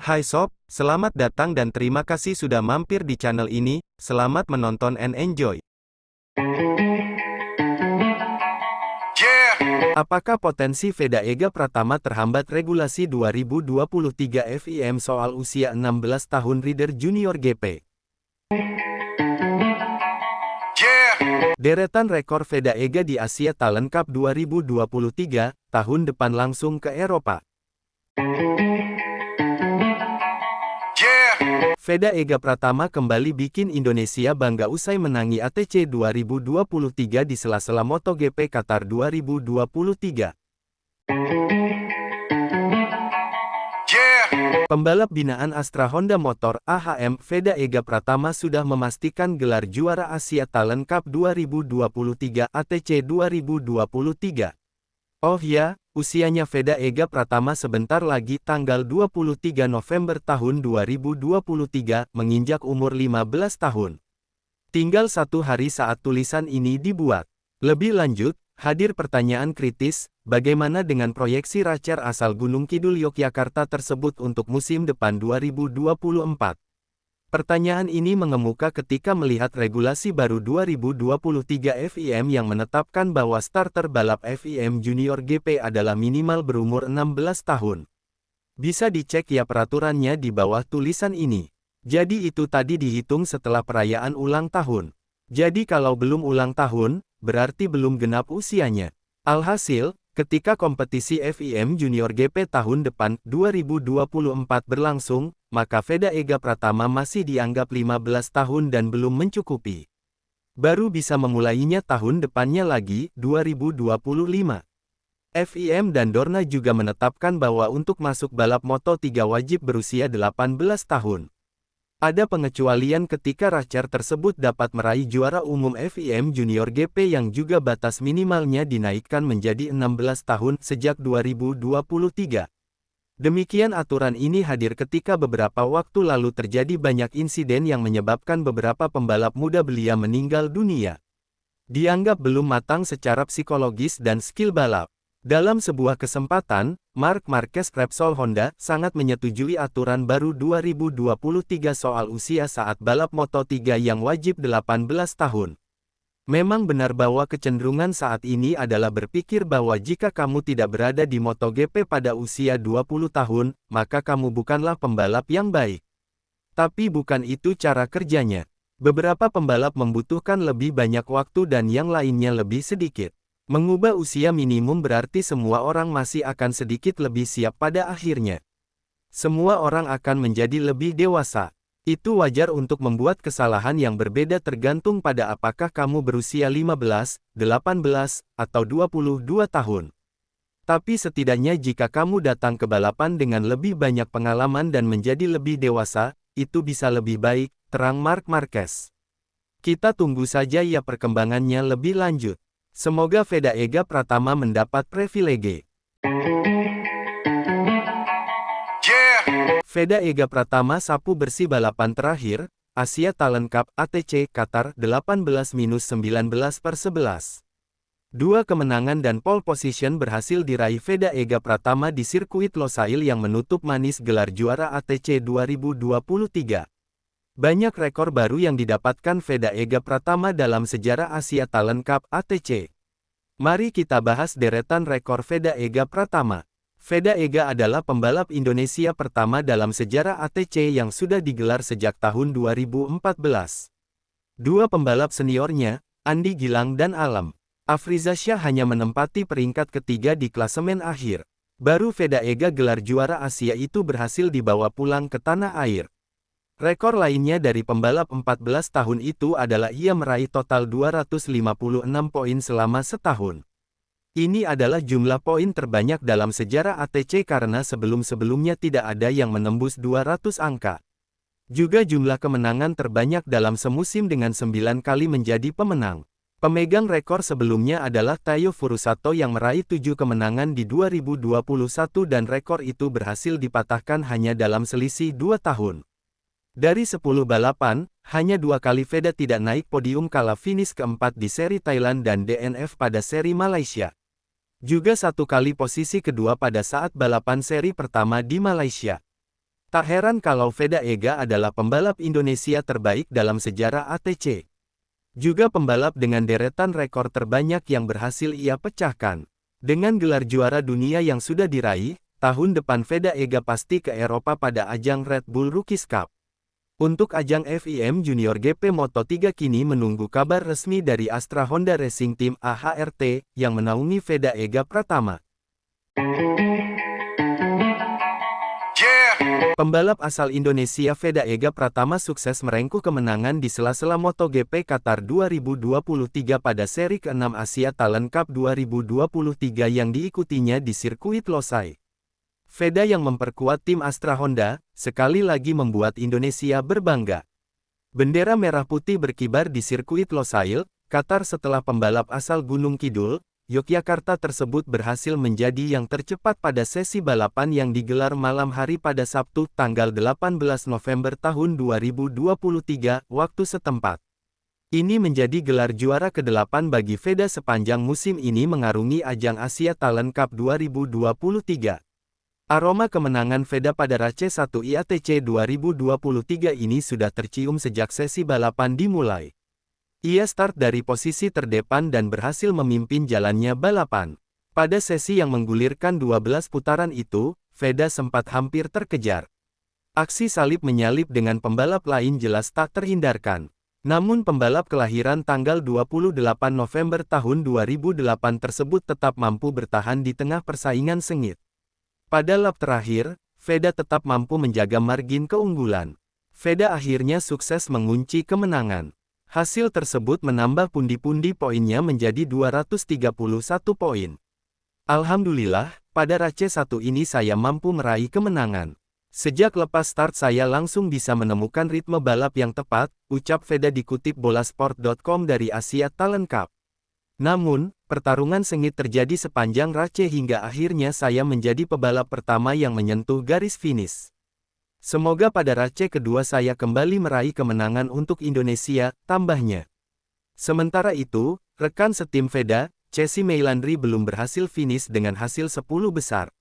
Hai sob, selamat datang dan terima kasih sudah mampir di channel ini. Selamat menonton and enjoy. Apakah potensi Veda Ega Pratama terhambat regulasi 2023 FIM soal usia 16 tahun Rider Junior GP? Deretan rekor Veda Ega di Asia Talent Cup 2023, tahun depan langsung ke Eropa. Veda Ega Pratama kembali bikin Indonesia bangga usai menangi ATC 2023 di sela-sela MotoGP Qatar 2023. Pembalap binaan Astra Honda Motor (AHM) Veda Ega Pratama sudah memastikan gelar juara Asia Talent Cup 2023 ATC 2023. Oh ya, usianya Veda Ega Pratama sebentar lagi tanggal 23 November tahun 2023 menginjak umur 15 tahun. Tinggal satu hari saat tulisan ini dibuat. Lebih lanjut, hadir pertanyaan kritis, bagaimana dengan proyeksi Racer asal Gunung Kidul Yogyakarta tersebut untuk musim depan 2024? Pertanyaan ini mengemuka ketika melihat regulasi baru 2023 FIM yang menetapkan bahwa starter balap FIM Junior GP adalah minimal berumur 16 tahun. Bisa dicek ya peraturannya di bawah tulisan ini. Jadi itu tadi dihitung setelah perayaan ulang tahun. Jadi kalau belum ulang tahun, berarti belum genap usianya. Alhasil, ketika kompetisi FIM Junior GP tahun depan 2024 berlangsung, maka Veda Ega Pratama masih dianggap 15 tahun dan belum mencukupi. Baru bisa memulainya tahun depannya lagi, 2025. FIM dan Dorna juga menetapkan bahwa untuk masuk balap Moto3 wajib berusia 18 tahun. Ada pengecualian ketika Racer tersebut dapat meraih juara umum FIM Junior GP yang juga batas minimalnya dinaikkan menjadi 16 tahun sejak 2023. Demikian aturan ini hadir ketika beberapa waktu lalu terjadi banyak insiden yang menyebabkan beberapa pembalap muda belia meninggal dunia. Dianggap belum matang secara psikologis dan skill balap. Dalam sebuah kesempatan, Marc Marquez Repsol Honda sangat menyetujui aturan baru 2023 soal usia saat balap Moto3 yang wajib 18 tahun. Memang benar bahwa kecenderungan saat ini adalah berpikir bahwa jika kamu tidak berada di MotoGP pada usia 20 tahun, maka kamu bukanlah pembalap yang baik. Tapi bukan itu cara kerjanya. Beberapa pembalap membutuhkan lebih banyak waktu dan yang lainnya lebih sedikit. Mengubah usia minimum berarti semua orang masih akan sedikit lebih siap pada akhirnya. Semua orang akan menjadi lebih dewasa. Itu wajar untuk membuat kesalahan yang berbeda tergantung pada apakah kamu berusia 15, 18, atau 22 tahun. Tapi setidaknya jika kamu datang ke balapan dengan lebih banyak pengalaman dan menjadi lebih dewasa, itu bisa lebih baik, terang Marc Marquez. Kita tunggu saja ya perkembangannya lebih lanjut. Semoga Veda Ega Pratama mendapat privilege. Veda Ega Pratama sapu bersih balapan terakhir, Asia Talent Cup ATC Qatar 18-19/11. Dua kemenangan dan pole position berhasil diraih Veda Ega Pratama di sirkuit Losail yang menutup manis gelar juara ATC 2023. Banyak rekor baru yang didapatkan Veda Ega Pratama dalam sejarah Asia Talent Cup ATC. Mari kita bahas deretan rekor Veda Ega Pratama. Veda Ega adalah pembalap Indonesia pertama dalam sejarah ATC yang sudah digelar sejak tahun 2014. Dua pembalap seniornya, Andi Gilang dan Alam Afrizah Syah hanya menempati peringkat ketiga di klasemen akhir. Baru Veda Ega gelar juara Asia itu berhasil dibawa pulang ke tanah air. Rekor lainnya dari pembalap 14 tahun itu adalah ia meraih total 256 poin selama setahun. Ini adalah jumlah poin terbanyak dalam sejarah ATC karena sebelum-sebelumnya tidak ada yang menembus 200 angka. Juga jumlah kemenangan terbanyak dalam semusim dengan 9 kali menjadi pemenang. Pemegang rekor sebelumnya adalah Tayo Furusato yang meraih 7 kemenangan di 2021 dan rekor itu berhasil dipatahkan hanya dalam selisih 2 tahun. Dari 10 balapan, hanya 2 kali Veda tidak naik podium kala finish keempat di seri Thailand dan DNF pada seri Malaysia. Juga 1 kali posisi kedua pada saat balapan seri pertama di Malaysia. Tak heran kalau Veda Ega adalah pembalap Indonesia terbaik dalam sejarah ATC. Juga pembalap dengan deretan rekor terbanyak yang berhasil ia pecahkan. Dengan gelar juara dunia yang sudah diraih, tahun depan Veda Ega pasti ke Eropa pada ajang Red Bull Rookies Cup. Untuk ajang FIM Junior GP Moto3 kini menunggu kabar resmi dari Astra Honda Racing Team AHRT, yang menaungi Veda Ega Pratama. Pembalap asal Indonesia Veda Ega Pratama sukses merengkuh kemenangan di sela-sela MotoGP Qatar 2023 pada seri ke-6 Asia Talent Cup 2023 yang diikutinya di sirkuit Losail. Veda yang memperkuat tim Astra Honda, sekali lagi membuat Indonesia berbangga. Bendera merah putih berkibar di sirkuit Losail, Qatar setelah pembalap asal Gunung Kidul, Yogyakarta tersebut berhasil menjadi yang tercepat pada sesi balapan yang digelar malam hari pada Sabtu, tanggal 18 November tahun 2023, waktu setempat. Ini menjadi gelar juara ke-8 bagi Veda sepanjang musim ini mengarungi ajang Asia Talent Cup 2023. Aroma kemenangan Veda pada RACE 1 IATC 2023 ini sudah tercium sejak sesi balapan dimulai. Ia start dari posisi terdepan dan berhasil memimpin jalannya balapan. Pada sesi yang menggulirkan 12 putaran itu, Veda sempat hampir terkejar. Aksi salip-menyalip dengan pembalap lain jelas tak terhindarkan. Namun pembalap kelahiran tanggal 28 November tahun 2008 tersebut tetap mampu bertahan di tengah persaingan sengit. Pada lap terakhir, Veda tetap mampu menjaga margin keunggulan. Veda akhirnya sukses mengunci kemenangan. Hasil tersebut menambah pundi-pundi poinnya menjadi 231 poin. Alhamdulillah, pada RACE 1 ini saya mampu meraih kemenangan. Sejak lepas start saya langsung bisa menemukan ritme balap yang tepat, ucap Veda dikutip bolasport.com dari Asia Talent Cup. Namun, pertarungan sengit terjadi sepanjang RACE hingga akhirnya saya menjadi pebalap pertama yang menyentuh garis finish. Semoga pada RACE kedua saya kembali meraih kemenangan untuk Indonesia, tambahnya. Sementara itu, rekan setim Veda, Chesy Meilandri belum berhasil finish dengan hasil 10 besar.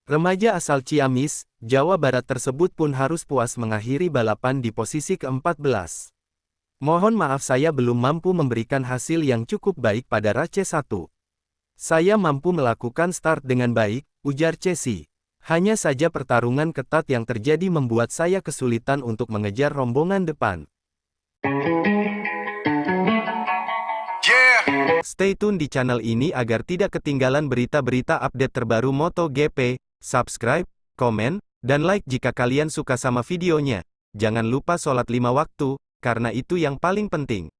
Remaja asal Ciamis, Jawa Barat tersebut pun harus puas mengakhiri balapan di posisi ke-14. Mohon maaf saya belum mampu memberikan hasil yang cukup baik pada RACE 1. Saya mampu melakukan start dengan baik, ujar Chesy. Hanya saja pertarungan ketat yang terjadi membuat saya kesulitan untuk mengejar rombongan depan. Stay tune di channel ini agar tidak ketinggalan berita-berita update terbaru MotoGP. Subscribe, komen, dan like jika kalian suka sama videonya. Jangan lupa sholat 5 waktu, karena itu yang paling penting.